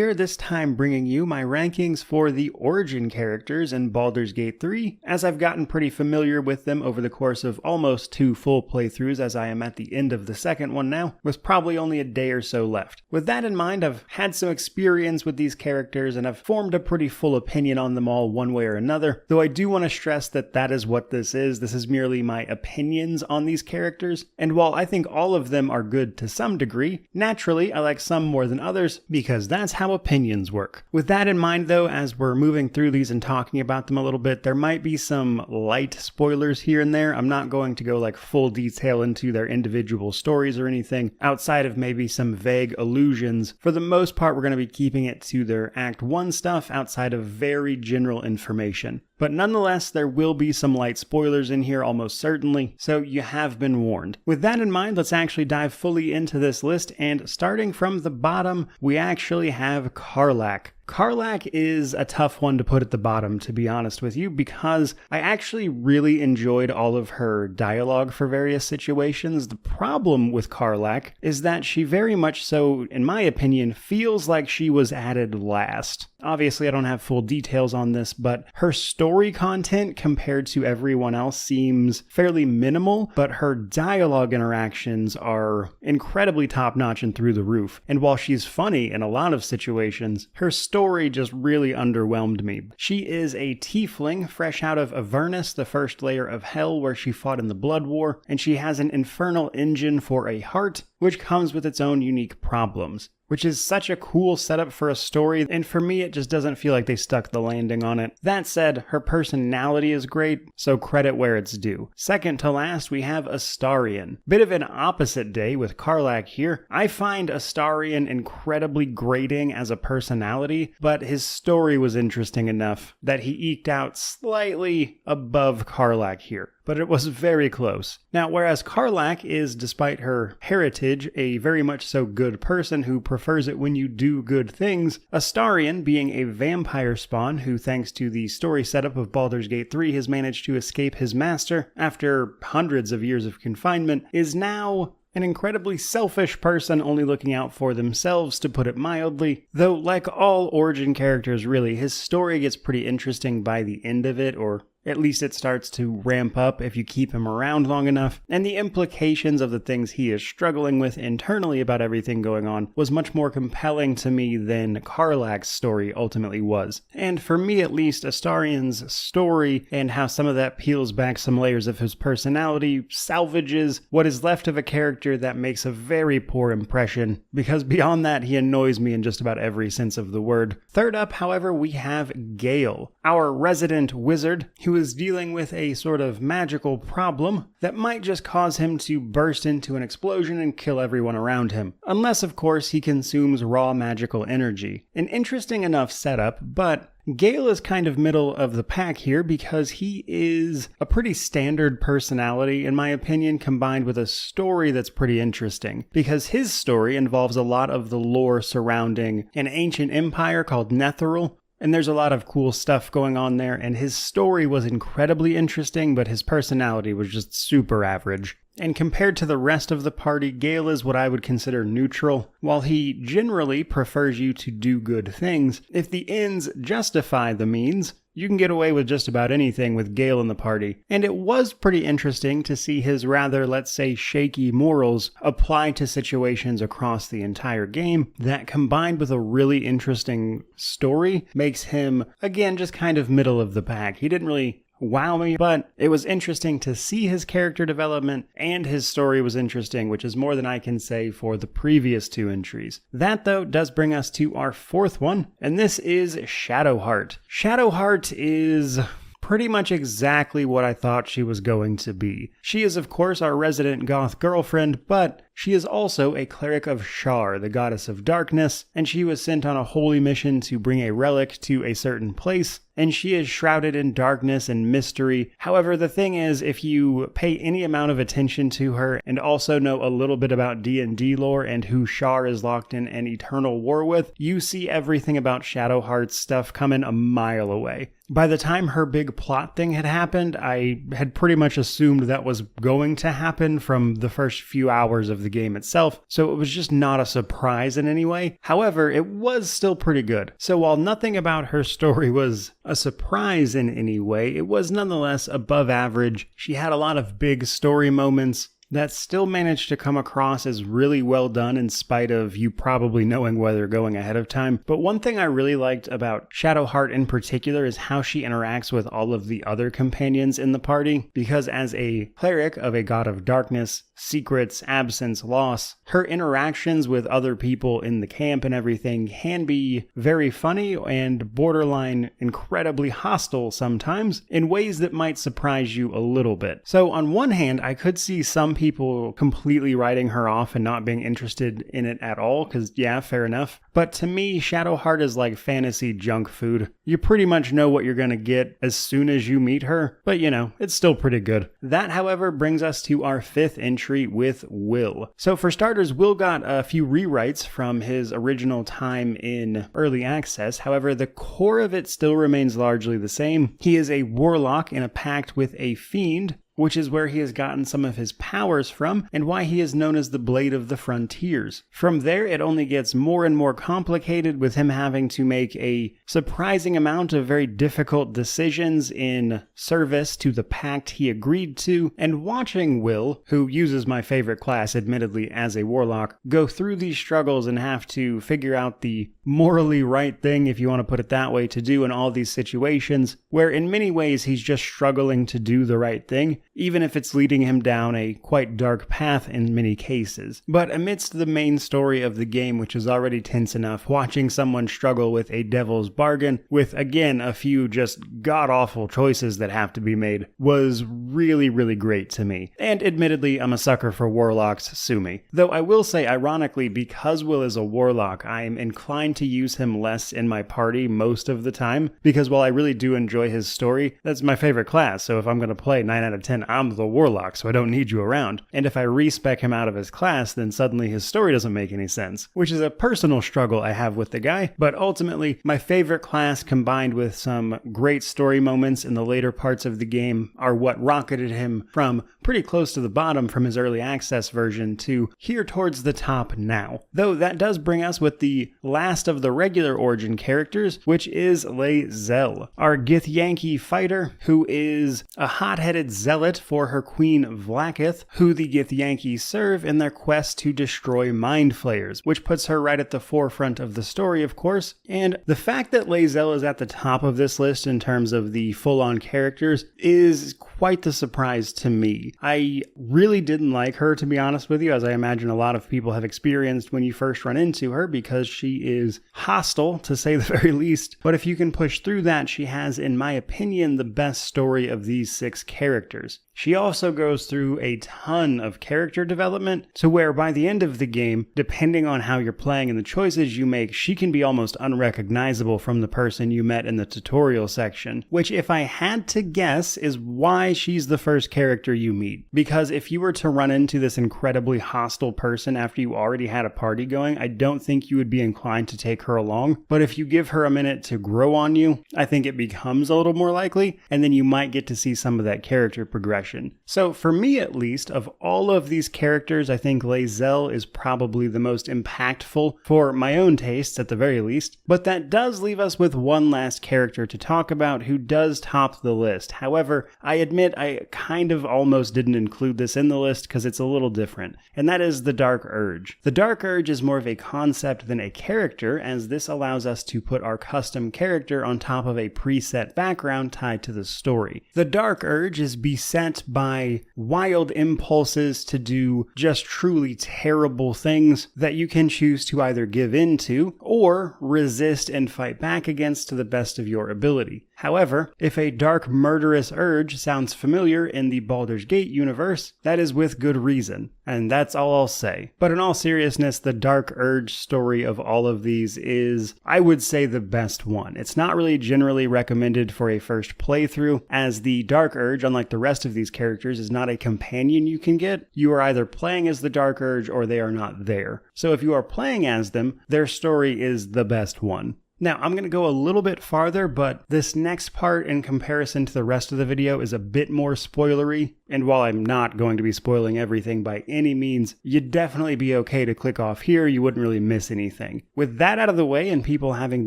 Here, this time bringing you my rankings for the origin characters in Baldur's Gate 3, as I've gotten pretty familiar with them over the course of almost 2 full playthroughs, as I am at the end of the second one now, with probably only a day or so left. With that in mind, I've had some experience with these characters and I've formed a pretty full opinion on them all one way or another, though I do want to stress that that is what this is. This is merely my opinions on these characters, and while I think all of them are good to some degree, naturally I like some more than others, because that's how opinions work. With that in mind though, as we're moving through these and talking about them a little bit, there might be some light spoilers here and there. I'm not going to go like full detail into their individual stories or anything, outside of maybe some vague allusions. For the most part, we're going to be keeping it to their Act 1 stuff outside of very general information. But nonetheless, there will be some light spoilers in here almost certainly, so you have been warned. With that in mind, let's actually dive fully into this list, and starting from the bottom, we actually have Karlach. Karlach is a tough one to put at the bottom, to be honest with you, because I actually really enjoyed all of her dialogue for various situations. The problem with Karlach is that she very much so, in my opinion, feels like she was added last. Obviously, I don't have full details on this, but her story content compared to everyone else seems fairly minimal, but her dialogue interactions are incredibly top-notch and through the roof. And while she's funny in a lot of situations, her story just really underwhelmed me. She is a tiefling fresh out of Avernus, the first layer of hell where she fought in the Blood War, and she has an infernal engine for a heart, which comes with its own unique problems, which is such a cool setup for a story, and for me it just doesn't feel like they stuck the landing on it. That said, her personality is great, so credit where it's due. Second to last, we have Astarion. Bit of an opposite day with Karlach here. I find Astarion incredibly grating as a personality, but his story was interesting enough that he eked out slightly above Karlach here, but it was very close. Now, whereas Karlach is, despite her heritage, a very much so good person who prefers it when you do good things, Astarion, being a vampire spawn who, thanks to the story setup of Baldur's Gate 3, has managed to escape his master after hundreds of years of confinement, is now an incredibly selfish person only looking out for themselves, to put it mildly. Though, like all origin characters really, his story gets pretty interesting by the end of it, or at least it starts to ramp up if you keep him around long enough, and the implications of the things he is struggling with internally about everything going on was much more compelling to me than Karlach's story ultimately was. And for me at least, Astarion's story and how some of that peels back some layers of his personality salvages what is left of a character that makes a very poor impression, because beyond that he annoys me in just about every sense of the word. Third up, however, we have Gale, our resident wizard, who is dealing with a sort of magical problem that might just cause him to burst into an explosion and kill everyone around him. Unless, of course, he consumes raw magical energy. An interesting enough setup, but Gale is kind of middle of the pack here because he is a pretty standard personality, in my opinion, combined with a story that's pretty interesting. Because his story involves a lot of the lore surrounding an ancient empire called Netheril, and there's a lot of cool stuff going on there, and his story was incredibly interesting, but his personality was just super average. And compared to the rest of the party, Gale is what I would consider neutral. While he generally prefers you to do good things, if the ends justify the means, you can get away with just about anything with Gale in the party. And it was pretty interesting to see his rather, let's say, shaky morals apply to situations across the entire game that, combined with a really interesting story, makes him, again, just kind of middle of the pack. He didn't really wow me, but it was interesting to see his character development, and his story was interesting, which is more than I can say for the previous 2 entries. That, though, does bring us to our 4th one, and this is Shadowheart. Shadowheart is pretty much exactly what I thought she was going to be. She is, of course, our resident goth girlfriend, but she is also a cleric of Shar, the goddess of darkness, and she was sent on a holy mission to bring a relic to a certain place, and she is shrouded in darkness and mystery. However, the thing is, if you pay any amount of attention to her and also know a little bit about D&D lore and who Shar is locked in an eternal war with, you see everything about Shadowheart's stuff coming a mile away. By the time her big plot thing had happened, I had pretty much assumed that was going to happen from the first few hours of of the game itself, so it was just not a surprise in any way. However, it was still pretty good. So while nothing about her story was a surprise in any way, it was nonetheless above average. She had a lot of big story moments that still managed to come across as really well done in spite of you probably knowing where they're going ahead of time. But one thing I really liked about Shadowheart in particular is how she interacts with all of the other companions in the party, because as a cleric of a god of darkness, secrets, absence, loss, her interactions with other people in the camp and everything can be very funny and borderline incredibly hostile sometimes in ways that might surprise you a little bit. So on one hand, I could see some people completely writing her off and not being interested in it at all, because yeah, fair enough. But to me, Shadowheart is like fantasy junk food. You pretty much know what you're gonna get as soon as you meet her, but you know, it's still pretty good. That, however, brings us to our 5th entry with Will. So for starters, Will got a few rewrites from his original time in early access. However, the core of it still remains largely the same. He is a warlock in a pact with a fiend, which is where he has gotten some of his powers from and why he is known as the Blade of the Frontiers. From there, it only gets more and more complicated, with him having to make a surprising amount of very difficult decisions in service to the pact he agreed to, and watching Will, who uses my favorite class admittedly as a warlock, go through these struggles and have to figure out the morally right thing, if you want to put it that way, to do in all these situations, where in many ways he's just struggling to do the right thing, even if it's leading him down a quite dark path in many cases. But amidst the main story of the game, which is already tense enough, watching someone struggle with a devil's bargain, with again a few just god-awful choices that have to be made, was really, really great to me. And admittedly, I'm a sucker for warlocks, sue me. Though I will say, ironically, because Will is a warlock, I am inclined to use him less in my party most of the time, because while I really do enjoy his story, that's my favorite class, so if I'm going to play 9 out of 10, I'm the warlock, so I don't need you around. And if I respec him out of his class, then suddenly his story doesn't make any sense, which is a personal struggle I have with the guy. But ultimately, my favorite class combined with some great story moments in the later parts of the game are what rocketed him from pretty close to the bottom from his early access version to here towards the top now. Though that does bring us with the last of the regular origin characters, which is Lae'zel, our Githyanki fighter, who is a hot-headed zealot for her queen Vlaakith, who the Githyanki serve in their quest to destroy mind flayers, which puts her right at the forefront of the story, of course. And the fact that Lae'zel is at the top of this list in terms of the full-on characters is quite the surprise to me. I really didn't like her, to be honest with you, as I imagine a lot of people have experienced when you first run into her, because she is hostile, to say the very least. But if you can push through that, she has, in my opinion, the best story of these 6 characters. She also goes through a ton of character development, to where by the end of the game, depending on how you're playing and the choices you make, she can be almost unrecognizable from the person you met in the tutorial section, which, if I had to guess, is why she's the first character you meet. Because if you were to run into this incredibly hostile person after you already had a party going, I don't think you would be inclined to take her along. But if you give her a minute to grow on you, I think it becomes a little more likely, and then you might get to see some of that character progression. So for me, at least, of all of these characters, I think Lae'zel is probably the most impactful for my own tastes, at the very least. But that does leave us with one last character to talk about who does top the list. However, I admit I kind of almost didn't include this in the list because it's a little different, and that is the Dark Urge. The Dark Urge is more of a concept than a character, as this allows us to put our custom character on top of a preset background tied to the story. The Dark Urge is beset by wild impulses to do just truly terrible things that you can choose to either give in to or resist and fight back against to the best of your ability. However, if a dark murderous urge sounds familiar in the Baldur's Gate universe, that is with good reason, and that's all I'll say. But in all seriousness, the Dark Urge story of all of these is, I would say, the best one. It's not really generally recommended for a first playthrough, as the Dark Urge, unlike the rest of these characters, is not a companion you can get. You are either playing as the Dark Urge or they are not there. So if you are playing as them, their story is the best one. Now, I'm going to go a little bit farther, but this next part in comparison to the rest of the video is a bit more spoilery. And while I'm not going to be spoiling everything by any means, you'd definitely be okay to click off here, you wouldn't really miss anything. With that out of the way and people having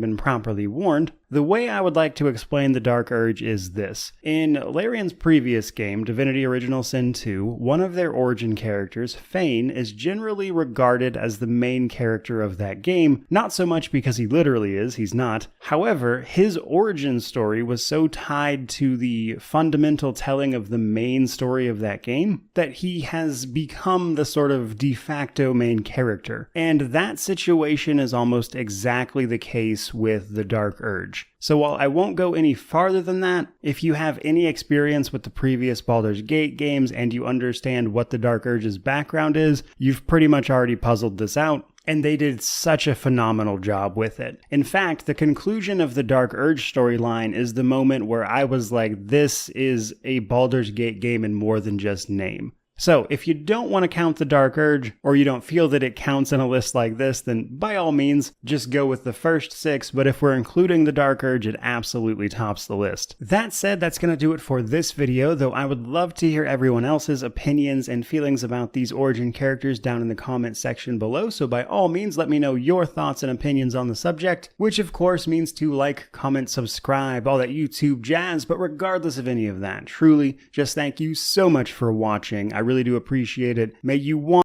been properly warned, the way I would like to explain the Dark Urge is this. In Larian's previous game, Divinity Original Sin 2, one of their origin characters, Fane, is generally regarded as the main character of that game, not so much because he literally is, he's not. However, his origin story was so tied to the fundamental telling of the main story of that game that he has become the sort of de facto main character. And that situation is almost exactly the case with the Dark Urge. So while I won't go any farther than that, if you have any experience with the previous Baldur's Gate games and you understand what the Dark Urge's background is, you've pretty much already puzzled this out. And they did such a phenomenal job with it. In fact, the conclusion of the Dark Urge storyline is the moment where I was like, this is a Baldur's Gate game in more than just name. So, if you don't want to count the Dark Urge, or you don't feel that it counts in a list like this, then by all means, just go with the first 6, but if we're including the Dark Urge, it absolutely tops the list. That said, that's going to do it for this video, though I would love to hear everyone else's opinions and feelings about these origin characters down in the comment section below, so by all means, let me know your thoughts and opinions on the subject, which of course means to like, comment, subscribe, all that YouTube jazz, but regardless of any of that, truly, just thank you so much for watching. I really do appreciate it. May you want